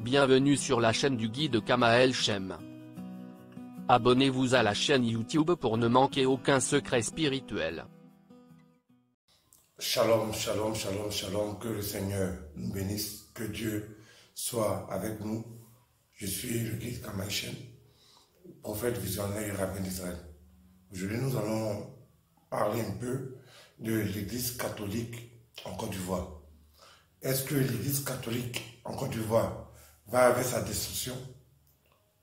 Bienvenue sur la chaîne du guide Kamael Shem. Abonnez-vous à la chaîne YouTube pour ne manquer aucun secret spirituel. Shalom, shalom, shalom, shalom, que le Seigneur nous bénisse, que Dieu soit avec nous. Je suis le guide Kamael Shem, prophète visionnaire et rabbin d'Israël. Aujourd'hui, nous allons parler un peu de l'Église catholique en Côte d'Ivoire. Est-ce que l'Église catholique en Côte d'Ivoire va avec sa destruction,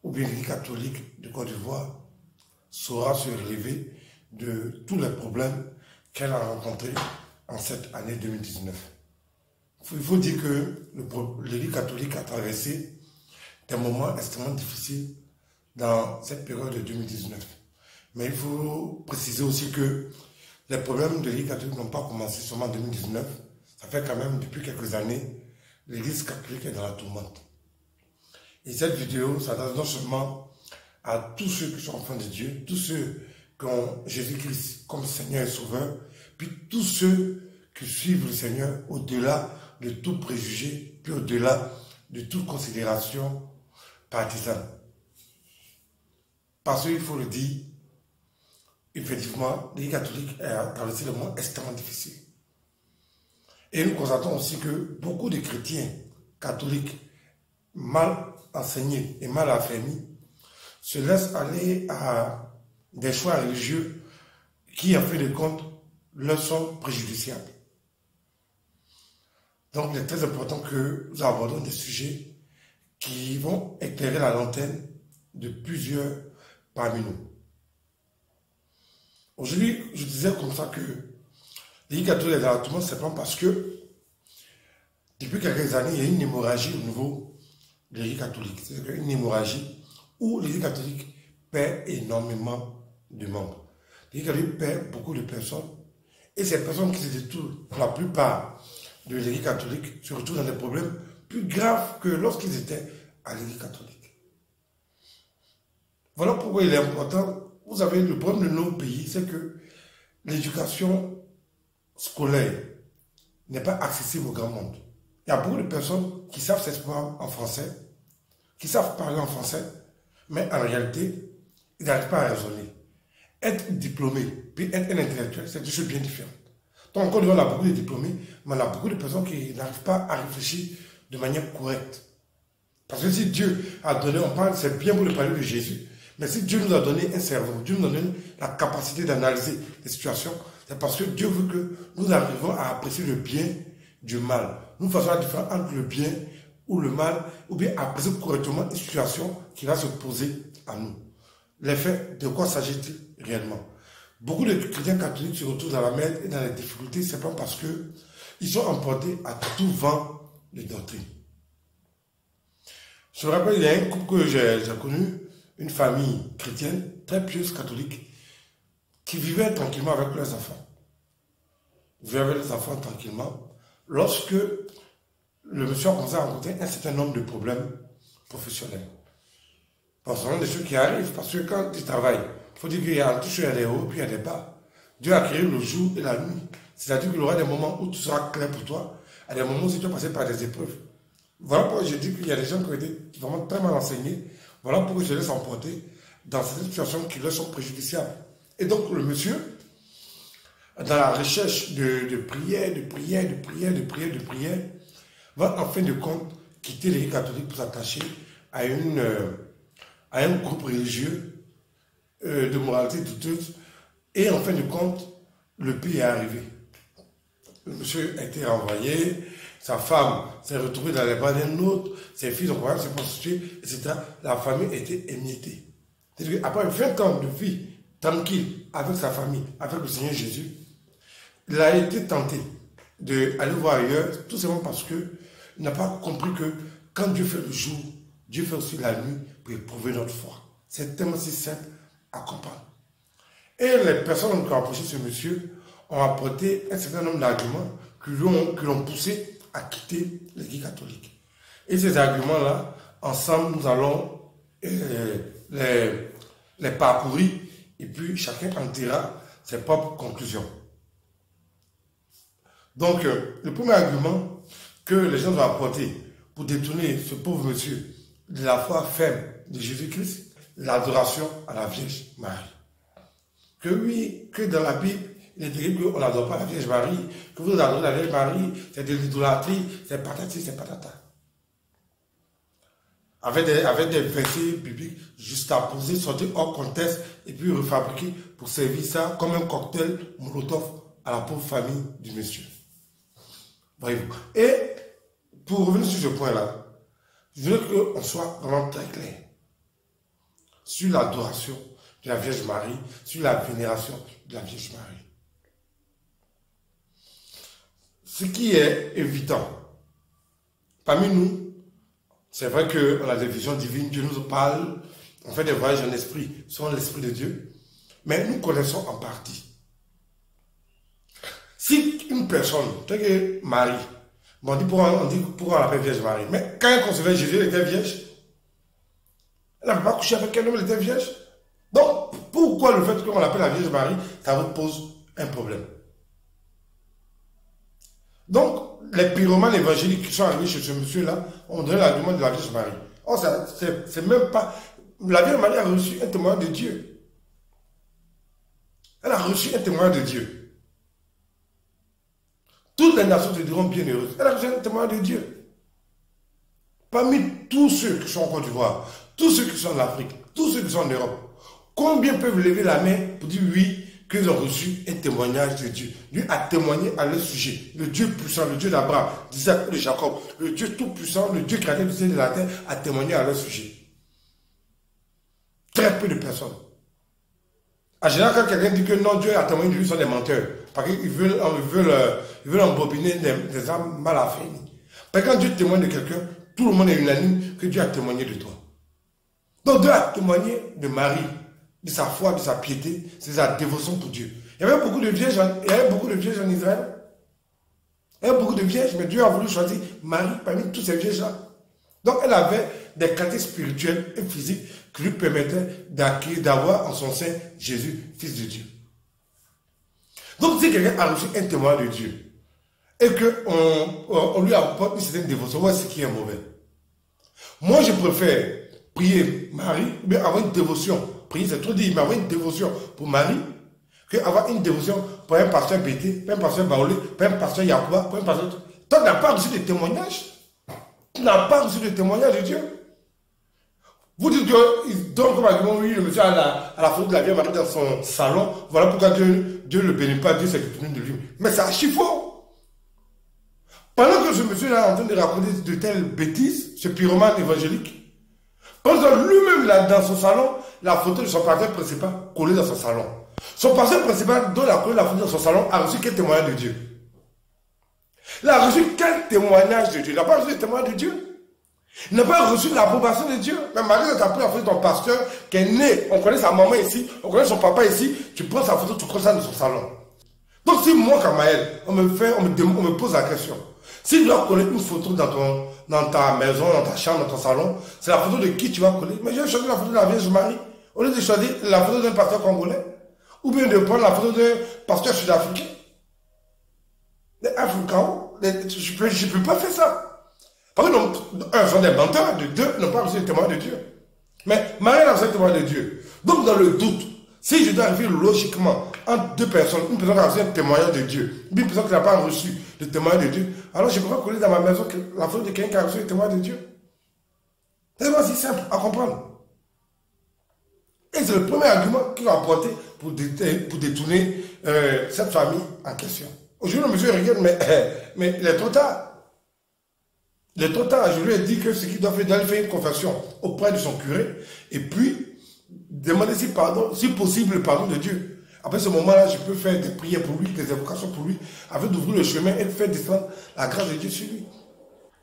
ou bien l'Église catholique de Côte d'Ivoire saura se relever de tous les problèmes qu'elle a rencontrés en cette année 2019. Il faut dire que l'Église catholique a traversé des moments extrêmement difficiles dans cette période de 2019. Mais il faut préciser aussi que les problèmes de l'Église catholique n'ont pas commencé seulement en 2019. Ça fait quand même depuis quelques années, l'Église catholique est dans la tourmente. Et cette vidéo s'adresse non seulement à tous ceux qui sont enfants de Dieu, tous ceux qui ont Jésus-Christ comme Seigneur et Sauveur, puis tous ceux qui suivent le Seigneur au-delà de tout préjugé, puis au-delà de toute considération partisane. Parce qu'il faut le dire, effectivement, l'Église catholique a traversé le moment extrêmement difficile. Et nous constatons aussi que beaucoup de chrétiens catholiques mal enseignés et mal affermis se laissent aller à des choix religieux qui, en fin de compte, leur sont préjudiciables. Donc, il est très important que nous abordons des sujets qui vont éclairer la lanterne de plusieurs parmi nous. Aujourd'hui, je disais comme ça que l'Église catholique est dans la tourmente simplement parce que depuis quelques années, il y a une hémorragie au niveau de l'Église catholique. C'est une hémorragie où l'Église catholique perd énormément de membres. L'Église catholique perd beaucoup de personnes. Et ces personnes qui se détournent, pour la plupart de l'Église catholique, se retrouvent dans des problèmes plus graves que lorsqu'ils étaient à l'Église catholique. Voilà pourquoi il est important. Vous savez, le problème de nos pays, c'est que l'éducation scolaire n'est pas accessible au grand monde. Il y a beaucoup de personnes qui savent s'exprimer en français, qui savent parler en français, mais en réalité, ils n'arrivent pas à raisonner. Être diplômé, puis être un intellectuel, c'est deux choses bien différentes. Donc, on a beaucoup de diplômés, mais on a beaucoup de personnes qui n'arrivent pas à réfléchir de manière correcte. Parce que si Dieu a donné, on parle, c'est bien pour le parler de Jésus, mais si Dieu nous a donné un cerveau, Dieu nous a donné la capacité d'analyser les situations, c'est parce que Dieu veut que nous arrivions à apprécier le bien du mal. Nous faisons la différence entre le bien ou le mal, ou bien apprécier correctement une situation qui va se poser à nous. L'effet, de quoi s'agit-il réellement? Beaucoup de chrétiens catholiques se retrouvent dans la merde et dans les difficultés simplement parce qu'ils sont emportés à tout vent de doctrine. Je me rappelle, il y a un couple que j'ai connu, une famille chrétienne, très pieuse catholique, qui vivait tranquillement avec leurs enfants. Ils vivaient avec les enfants tranquillement. Lorsque le monsieur a commencé à rencontrer un certain nombre de problèmes professionnels. Bon, ce sont des choses qui arrivent, parce que quand tu travailles, il faut dire qu'il y a toujours des hauts, puis il y a des bas. Dieu a créé le jour et la nuit. C'est-à-dire qu'il y aura des moments où tout sera clair pour toi, et des moments où tu vas passer par des épreuves. Voilà pourquoi je dis qu'il y a des gens qui ont été vraiment très mal enseignés. Voilà pourquoi ils se laissent emporter dans ces situations qui leur sont préjudiciables. Et donc le monsieur, dans la recherche de prière, va en fin de compte quitter l'Église catholique pour s'attacher à un groupe religieux de moralité douteuse. Et en fin de compte, le pays est arrivé. Le monsieur a été renvoyé, sa femme s'est retrouvée dans les bras d'un autre, ses fils ont commencé à se prostituer, etc. La famille a été émiettée. C'est-à-dire qu'après 20 ans de vie tranquille avec sa famille, avec le Seigneur Jésus, il a été tenté d'aller voir ailleurs, tout simplement parce qu'il n'a pas compris que quand Dieu fait le jour, Dieu fait aussi la nuit pour éprouver notre foi. C'est tellement si simple à comprendre. Et les personnes qui ont approché ce monsieur ont apporté un certain nombre d'arguments qui l'ont poussé à quitter l'Église catholique. Et ces arguments-là, ensemble, nous allons les parcourir et puis chacun en tirera ses propres conclusions. Donc, le premier argument que les gens ont apporté pour détourner ce pauvre monsieur de la foi ferme de Jésus-Christ, l'adoration à la Vierge Marie. Que oui, que dans la Bible, il est écrit qu'on n'adore pas la Vierge Marie, que vous adorez la Vierge Marie, c'est de l'idolâtrie, c'est patati, c'est patata. Avec des versets bibliques juste à poser, sortir hors contexte et puis refabriquer pour servir ça comme un cocktail Molotov à la pauvre famille du monsieur. Voyez-vous. Et pour revenir sur ce point-là, je veux qu'on soit vraiment très clair sur l'adoration de la Vierge Marie, sur la vénération de la Vierge Marie. Ce qui est évident, parmi nous, c'est vrai qu'on a des visions divines, Dieu nous parle, on fait des voyages en esprit, selon l'esprit de Dieu, mais nous connaissons en partie. Si une personne, telle que Marie, on dit pourquoi on l'appelle Vierge Marie, mais quand elle concevait Jésus, elle était vierge. Elle n'avait pas couché avec elle, elle était vierge. Donc, pourquoi le fait qu'on l'appelle la Vierge Marie, ça vous pose un problème? Donc, les pyromanes évangéliques qui sont arrivés chez ce monsieur-là ont donné l'argument de la Vierge Marie. Oh, c'est même pas... La Vierge Marie a reçu un témoignage de Dieu. Elle a reçu un témoignage de Dieu. Toutes les nations te diront bienheureuses. Elle a reçu un témoignage de Dieu. Parmi tous ceux qui sont en Côte d'Ivoire, tous ceux qui sont en Afrique, tous ceux qui sont en Europe, combien peuvent lever la main pour dire oui, qu'ils ont reçu un témoignage de Dieu? Dieu a témoigné à leur sujet. Le Dieu puissant, le Dieu d'Abraham, d'Isaac et de Jacob, le Dieu tout-puissant, le Dieu créateur du ciel et de la terre, a témoigné à leur sujet. Très peu de personnes. En général, quand quelqu'un dit que non, Dieu a témoigné de lui, ils sont des menteurs. Parce qu'ils veulent embobiner des âmes mal affaires. Parce que quand Dieu témoigne de quelqu'un, tout le monde est unanime que Dieu a témoigné de toi. Donc Dieu a témoigné de Marie, de sa foi, de sa piété, de sa dévotion pour Dieu. Il y avait beaucoup de vierges en Israël. Il y avait beaucoup de vierges, mais Dieu a voulu choisir Marie parmi tous ces vierges-là. Donc elle avait des qualités spirituelles et physiques qui lui permettaient d'avoir en son sein Jésus, Fils de Dieu. Donc si quelqu'un a reçu un témoignage de Dieu et qu'on lui apporte une certaine dévotion, voici ce qui est mauvais. Moi je préfère prier Marie, mais avoir une dévotion. Prier, c'est trop dit, mais avoir une dévotion pour Marie, qu'avoir une dévotion pour un pasteur Bété, pour un pasteur Baolé, pour un pasteur Yakuba, pour un pasteur... Toi, tu n'as pas reçu de témoignage. Tu n'as pas reçu de témoignage de Dieu. Vous dites qu'il donne comme argument, oui, le monsieur a la photo de la Vierge Marie dans son salon, voilà pourquoi Dieu ne le bénit pas, Dieu s'est détourné de lui. Mais c'est archi faux. Pendant que ce monsieur est en train de raconter de telles bêtises, ce pyromane évangélique, pendant lui-même dans son salon, la photo de son pasteur principal collée dans son salon. Son pasteur principal, dont il a collé la photo dans son salon, a reçu quel témoignage de Dieu? Il a reçu quel témoignage de Dieu? Il n'a pas reçu le témoignage de Dieu. Il n'a pas reçu l'approbation de Dieu. Mais Marie, tu as pris la photo de ton pasteur qui est né, on connaît sa maman ici, on connaît son papa ici, tu prends sa photo, tu colles ça dans son salon. Donc si moi, Kamaël, on me pose la question, si tu dois coller une photo dans ta maison, dans ta chambre, dans ton salon, c'est la photo de qui tu vas coller? Mais je vais choisir la photo de la Vierge Marie, au lieu de choisir la photo d'un pasteur congolais, ou bien de prendre la photo d'un pasteur sud-africain. Les Africains, je ne peux pas faire ça. Parce que, un, sont des menteurs, de deux, n'ont pas reçu le témoignage de Dieu. Mais Marie a reçu le témoignage de Dieu. Donc, dans le doute, si je dois arriver logiquement entre deux personnes, une personne qui a reçu un témoignage de Dieu, une personne qui n'a pas reçu le témoignage de Dieu, alors je ne peux pas coller dans ma maison la photo de quelqu'un qui a reçu le témoignage de Dieu. C'est pas si simple à comprendre. Et c'est le premier argument qu'il a apporté pour détourner cette famille en question. Aujourd'hui, le monsieur regarde, mais il est trop tard. Il est trop tard. Je lui ai dit que ce qu'il doit faire, d'aller faire une confession auprès de son curé, et puis demander si possible le pardon de Dieu. Après ce moment-là, je peux faire des prières pour lui, des invocations pour lui, afin d'ouvrir le chemin et de faire descendre la grâce de Dieu sur lui.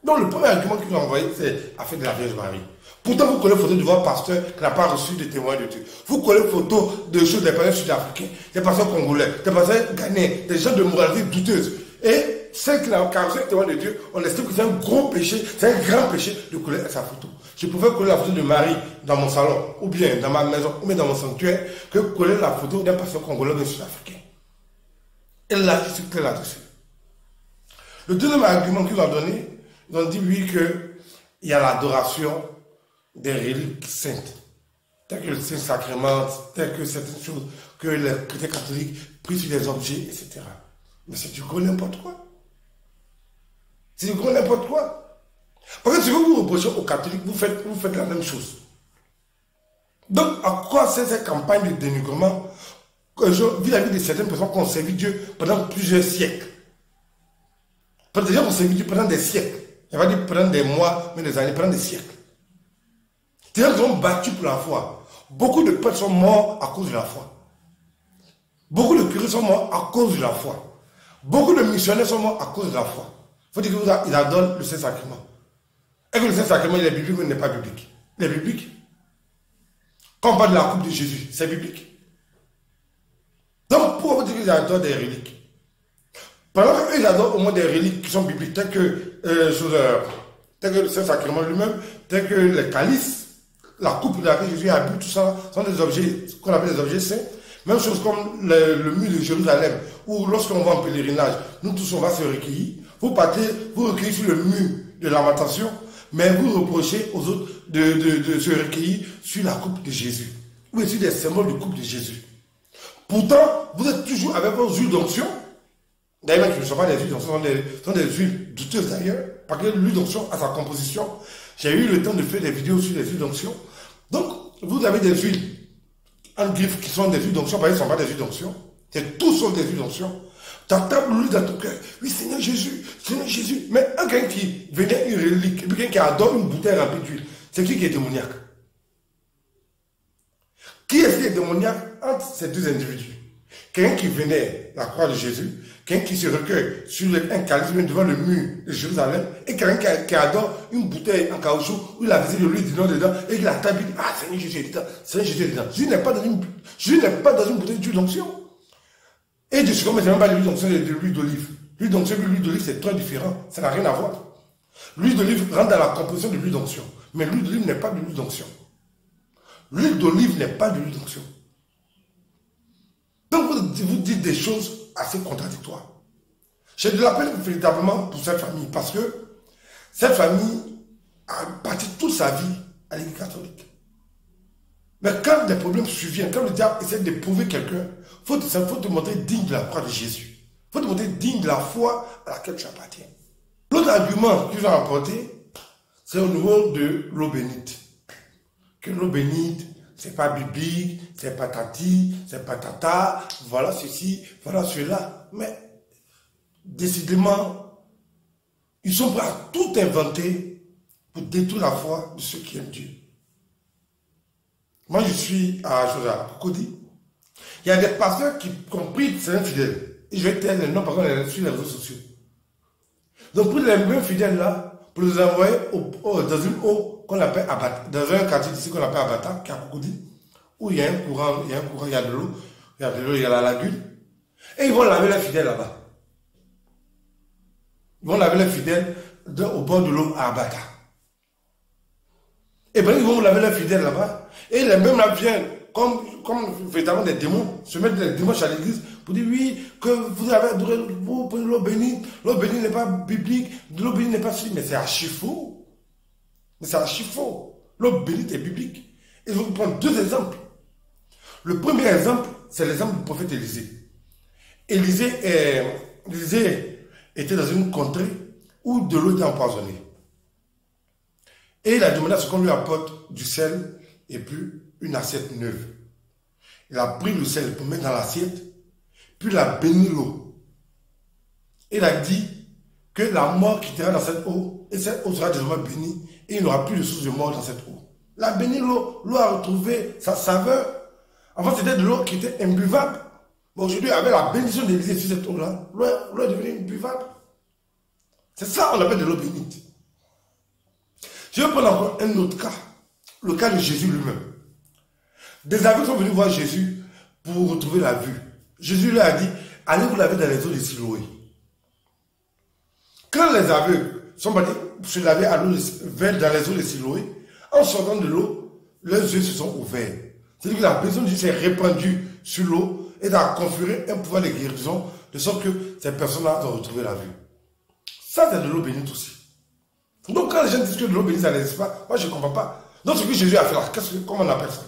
Donc le premier argument qu'il a envoyé, c'est afin de la Vierge Marie. Pourtant, vous collez photo de votre pasteur qui n'a pas reçu de témoin de Dieu. Vous collez photo de choses des pasteurs sud-africains, des pasteurs congolais, des pasteurs ghanéens, des gens de moralité douteuse. Et ceux qui n'ont pas reçu le témoin de Dieu, on estime que c'est un gros péché, c'est un grand péché de coller sa photo. Je préfère coller la photo de Marie dans mon salon, ou bien dans ma maison, ou bien dans mon sanctuaire, que coller la photo d'un pasteur congolais ou d'un sud-africain. Et là, je suis clair là-dessus. Le deuxième argument qu'ils ont donné, ils ont dit oui que il y a l'adoration des reliques saintes, telles que le Saint-Sacrement, telles que certaines choses que les chrétiens catholiques prient sur des objets, etc. Mais c'est du gros n'importe quoi. C'est du gros n'importe quoi. Parce que si vous vous reprochez aux catholiques, vous faites la même chose. Donc, à quoi sert cette campagne de dénigrement vis-à-vis de certaines personnes qui ont servi Dieu pendant plusieurs siècles? Parce que des gens qui ont servi Dieu pendant des siècles. Je ne vais pas dire pendant des mois, mais des années, pendant des siècles. Des gens qui ont battu pour la foi. Beaucoup de peuples sont morts à cause de la foi. Beaucoup de curés sont morts à cause de la foi. Beaucoup de missionnaires sont morts à cause de la foi. Il faut dire qu'ils adorent le Saint-Sacrement. Et que le Saint-Sacrement, il est biblique, mais il n'est pas biblique. Il est biblique. Quand on parle de la coupe de Jésus, c'est biblique. Donc, pourquoi vous dire qu'ils adorent des reliques? Pendant qu'ils adorent au moins des reliques qui sont bibliques, telles que le Saint-Sacrement lui-même, telles que les calices, la coupe de laquelle Jésus a bu, tout ça, sont des objets qu'on appelle des objets saints. Même chose comme le mur de Jérusalem, où lorsqu'on va en pèlerinage, nous tous on va se recueillir. Vous partez, vous recueillez sur le mur de lamentation, mais vous reprochez aux autres de se recueillir sur la coupe de Jésus. Ou sur des symboles de coupe de Jésus. Pourtant, vous êtes toujours avec vos huiles d'onction. D'ailleurs, qui ne sont pas des huiles d'onction, sont des huiles douteuses d'ailleurs, parce que l'huile d'onction a sa composition. J'ai eu le temps de faire des vidéos sur les huiles d'onction. Donc, vous avez des huiles en griffe qui sont des huiles d'onction, parce qu'ils ne sont pas des huiles d'onction. C'est tout sauf des huiles d'onction. Tu tapes l'huile dans ton cœur. Oui, Seigneur Jésus, Seigneur Jésus. Mais un quelqu'un qui venait une relique, quelqu'un qui adore une bouteille remplie d'huile, c'est qui est démoniaque? Qui est démoniaque entre ces deux individus? Quelqu'un qui venait la croix de Jésus, quelqu'un qui se recueille sur un calice devant le mur de Jérusalem, et quelqu'un qui adore une bouteille en caoutchouc où il a visé de l'huile dedans et qu'il a tapé, ah Seigneur Jésus est dedans, Seigneur Jésus est dedans. Je n'ai pas dans une bouteille d'huile d'onction. Et je suis comme, c'est même pas de l'huile d'onction, c'est de l'huile d'olive. L'huile d'onction et l'huile d'olive, c'est très différent. Ça n'a rien à voir. L'huile d'olive rentre dans la composition de l'huile d'onction. Mais l'huile d'olive n'est pas de l'huile d'onction. L'huile d'olive n'est pas de l'huile d'onction. Donc vous dites des choses assez contradictoires. J'ai de la peine véritablement pour cette famille, parce que cette famille a bâti toute sa vie à l'Église catholique. Mais quand des problèmes surviennent, quand le diable essaie d'éprouver quelqu'un, il faut te montrer digne de la croix de Jésus. Il faut te montrer digne de la foi à laquelle tu appartiens. L'autre argument qu'ils ont apporté, c'est au niveau de l'eau bénite. Que l'eau bénite, c'est pas biblique, c'est pas tati, c'est pas tata, voilà ceci, voilà cela. Mais décidément, ils sont prêts à tout inventer pour détruire la foi de ceux qui aiment Dieu. Moi, je suis à Cocody. Il y a des pasteurs qui ont pris ces infidèles. Et je vais taire les noms parce qu'on est sur les réseaux sociaux. Donc, pour les mêmes fidèles là, pour les envoyer dans une eau qu'on appelle Abata, dans un quartier ici qu'on appelle Abata, qui est à Cocody, où il y a un courant, il y a de l'eau, il y a la lagune. Et ils vont laver les fidèles là-bas. Ils vont laver les fidèles au bord de l'eau à Abata. Et bien, ils vont laver les fidèles là-bas. Et les mêmes là viennent, comme véritablement des démons, se mettre des dimanches à l'église pour dire oui, que vous avez adoré, vous prenez l'eau bénite n'est pas biblique, l'eau bénite n'est pas si, mais c'est archi faux. Mais c'est archi faux. L'eau bénite est biblique. Et je vais vous prendre deux exemples. Le premier exemple, c'est l'exemple du prophète Élisée. Élisée était dans une contrée où de l'eau était empoisonnée. Et il a demandé à ce qu'on lui apporte du sel et puis une assiette neuve. Il a pris le sel pour mettre dans l'assiette, puis il a béni l'eau. Il a dit que la mort quittera dans cette eau, et cette eau sera désormais bénie, et il n'y aura plus de source de mort dans cette eau. Il a béni l'eau, l'eau a retrouvé sa saveur. Avant, c'était de l'eau qui était imbuvable. Mais aujourd'hui, avec la bénédiction d'Élisée sur cette eau-là, l'eau est devenue imbuvable. C'est ça qu'on appelle de l'eau bénite. Je vais prendre encore un autre cas, le cas de Jésus lui-même. Des aveugles sont venus voir Jésus pour retrouver la vue. Jésus leur a dit, allez vous laver dans les eaux de Siloé. Quand les aveugles sont partis se laver dans les eaux de Siloé, en sortant de l'eau, leurs yeux se sont ouverts. C'est-à-dire que la personne de Dieu s'est répandue sur l'eau et a conféré un pouvoir de guérison, de sorte que ces personnes-là ont retrouvé la vue. Ça, c'est de l'eau bénite aussi. Donc quand les gens disent que de l'eau bénite, ça n'existe pas, moi je ne comprends pas. Donc ce que Jésus a fait là, comment on appelle ça?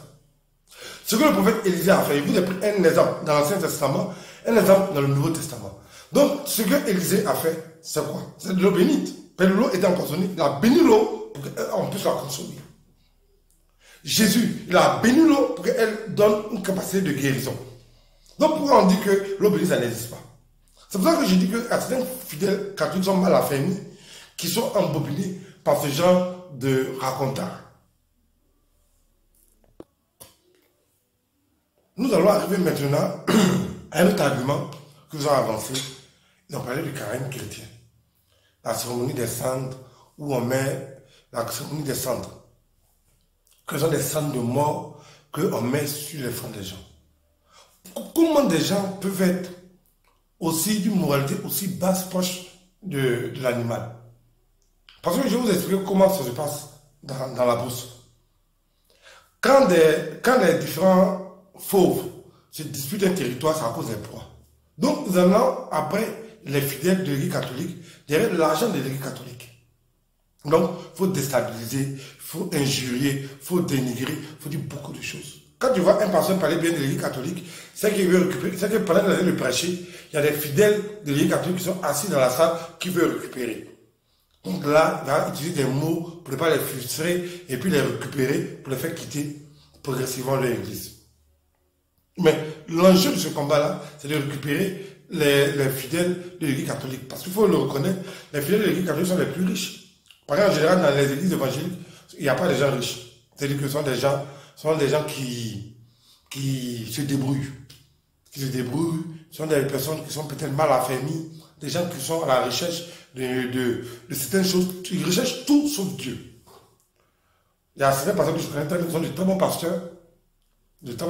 Ce que le prophète Élisée a fait, il vous a pris un exemple dans l'Ancien Testament, un exemple dans le Nouveau Testament. Donc ce que Élisée a fait, c'est quoi? C'est de l'eau bénite. L'eau était empoisonnée, il a béni l'eau pour qu'on puisse la consommer. Jésus, il a béni l'eau pour qu'elle donne une capacité de guérison. Donc pourquoi on dit que l'eau bénite, ça n'existe pas? C'est pour ça que je dis que certains fidèles catholiques sont mal affermis, qui sont embobinés par ce genre de racontars. Nous allons arriver maintenant à un autre argument que nous avons avancé. Ils ont parlé du carême chrétien. La cérémonie des cendres, où on met la cérémonie des cendres, que ce sont des cendres de mort qu'on met sur les fronts des gens. Comment des gens peuvent être aussi d'une moralité aussi basse proche de l'animal? Parce que je vais vous expliquer comment ça se passe dans la bourse. Quand les différents fauves se disputent un territoire, c'est à cause des proies. Donc nous allons après les fidèles de l'Église catholique derrière de l'argent de l'Église catholique. Donc il faut déstabiliser, il faut injurier, il faut dénigrer, il faut dire beaucoup de choses. Quand tu vois un pasteur parler bien de l'Église catholique, c'est qu'il veut récupérer, c'est que pendant qu'il est en train de prêcher, il y a des fidèles de l'Église catholique qui sont assis dans la salle qui veulent récupérer. Donc là, il va utiliser des mots pour ne pas les frustrer et puis les récupérer pour les faire quitter progressivement leur église. Mais l'enjeu de ce combat-là, c'est de récupérer les fidèles de l'église catholique. Parce qu'il faut le reconnaître, les fidèles de l'église catholique sont les plus riches. Par exemple, en général, dans les églises évangéliques, il n'y a pas de gens riches. C'est-à-dire que ce sont des gens qui se débrouillent. Ce sont des personnes qui sont peut-être mal affermies, des gens qui sont à la recherche de certaines choses. Ils recherchent tout sauf Dieu. Il y a certains pasteurs que je connais qui sont de très bons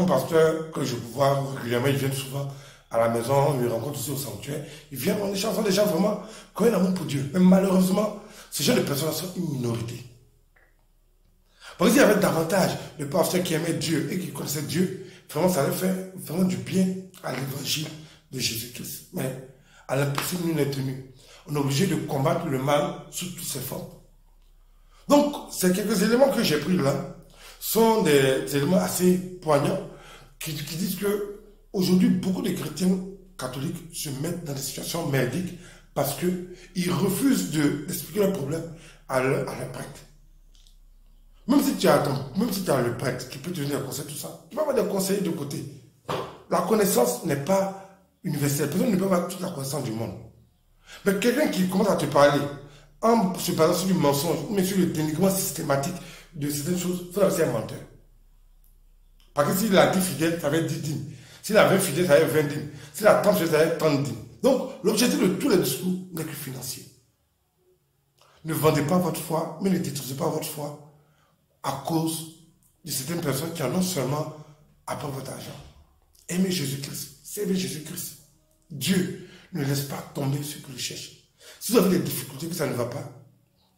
pasteurs, que je vois régulièrement, ils viennent souvent à la maison, ils me rencontrent aussi au sanctuaire. Ils viennent, on échange, sont des gens vraiment qui ont un amour pour Dieu. Mais malheureusement, ces gens de personnes sont une minorité. Parce qu'il y avait davantage de pasteurs qui aimaient Dieu et qui connaissaient Dieu, vraiment ça allait faire vraiment du bien à l'évangile de Jésus-Christ. Mais à l'impossible, nous n'est tenu. On est obligé de combattre le mal sous toutes ses formes. Donc, ces quelques éléments que j'ai pris là sont des éléments assez poignants qui disent que aujourd'hui, beaucoup de chrétiens catholiques se mettent dans des situations merdiques parce qu'ils refusent d'expliquer leurs problèmes à leur prêtre. Même si tu as le prêtre qui peut te donner des conseils, tout ça, tu vas avoir des conseils de côté. La connaissance n'est pas universelle. Personne ne peut avoir toute la connaissance du monde. Mais quelqu'un qui commence à te parler en se basant sur du mensonge, mais sur le dénigrement systématique de certaines choses, il faut aussi un menteur. Parce que s'il a 10 fidèles, ça va être 10 dîmes. S'il a 20 fidèles, ça va être 20 dîmes. S'il a 30 fidèles, ça va être 30 dîmes. Donc, l'objectif de tous les discours n'est que financier. Ne vendez pas votre foi, mais ne détruisez pas votre foi à cause de certaines personnes qui en ont seulement à prendre votre argent. Aimez Jésus-Christ, servez Jésus-Christ. Dieu ne laisse pas tomber ceux qui le cherchent. Si vous avez des difficultés, que ça ne va pas,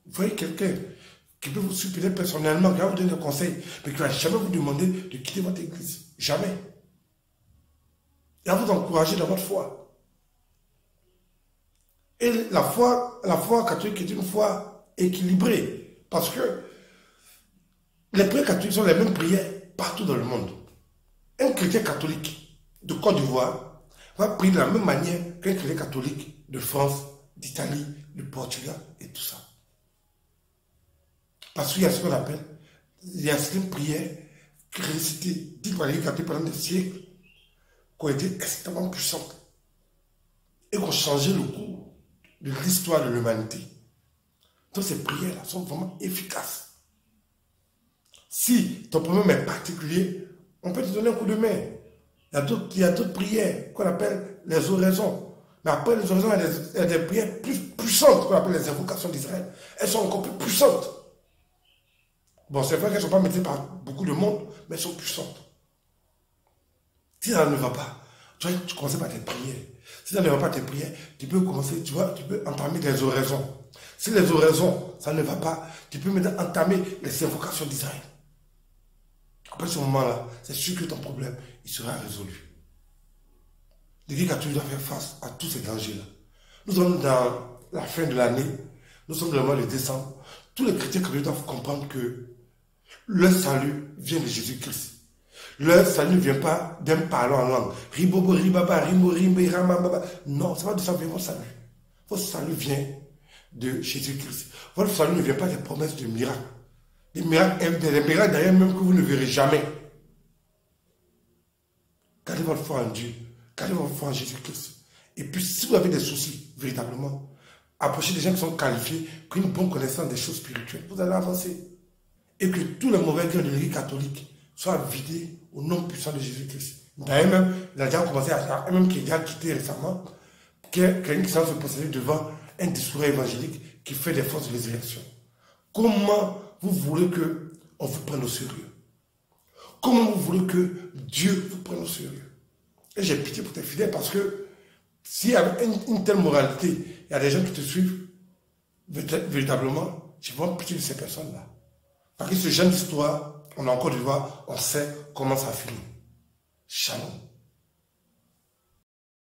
vous voyez quelqu'un qui peut vous supplier personnellement, qui va vous donner des conseils, mais qui ne va jamais vous demander de quitter votre église. Jamais. Et à vous encourager dans votre foi. Et la foi catholique est une foi équilibrée. Parce que les prières catholiques sont les mêmes prières partout dans le monde. Un chrétien catholique de Côte d'Ivoire va prier de la même manière qu'un chrétien catholique de France, d'Italie, du Portugal et tout ça. Parce qu'il y a ce qu'on appelle, il y a certaines prières récitées, dites par l'Église catholique pendant des siècles, qui ont été extrêmement puissantes et qui ont changé le cours de l'histoire de l'humanité. Donc ces prières-là sont vraiment efficaces. Si ton problème est particulier, on peut te donner un coup de main. Il y a d'autres prières qu'on appelle les oraisons. Mais après les oraisons, il y a des prières plus puissantes qu'on appelle les invocations d'Israël. Elles sont encore plus puissantes. Bon, c'est vrai qu'elles ne sont pas maîtrisées par beaucoup de monde, mais elles sont puissantes. Si ça ne va pas, tu commences par tes prières. Si ça ne va pas tes prières, tu peux commencer, tu peux entamer des oraisons. Si les oraisons, ça ne va pas, tu peux maintenant entamer les invocations d'Israël. Après ce moment-là, c'est sûr que ton problème, il sera résolu. L'Église catholique doit faire face à tous ces dangers-là. Nous sommes dans la fin de l'année, nous sommes dans le mois de décembre. tous les chrétiens catholiques doivent comprendre que le salut vient de Jésus-Christ. Le salut ne vient pas d'un parlant en langue. Ribobo, ribaba, rimbo, rimbo, ramababa. Non, c'est pas de ça vient votre salut. Votre salut vient de Jésus-Christ. Votre salut ne vient pas des promesses de miracles. Des miracles d'ailleurs même que vous ne verrez jamais. Gardez votre foi en Dieu. Gardez votre foi en Jésus-Christ. Et puis, si vous avez des soucis, véritablement, approchez des gens qui sont qualifiés, qui ont une bonne connaissance des choses spirituelles. Vous allez avancer. Et que tous les mauvais grains de l'Église catholique soient vidés au nom puissant de Jésus-Christ. D'ailleurs, même, il a déjà commencé à même qui a déjà quitté récemment, quelqu'un qui s'en se posséder devant un discours évangélique qui fait des forces de résurrection. Comment vous voulez qu'on vous prenne au sérieux? Comment vous voulez que Dieu vous prenne au sérieux? Et j'ai pitié pour tes fidèles parce que s'il y a une telle moralité, il y a des gens qui te suivent véritablement, j'ai vraiment pitié de ces personnes-là. Parce que ce genre d'histoire, on a encore du voir, on sait comment ça finit. Shalom.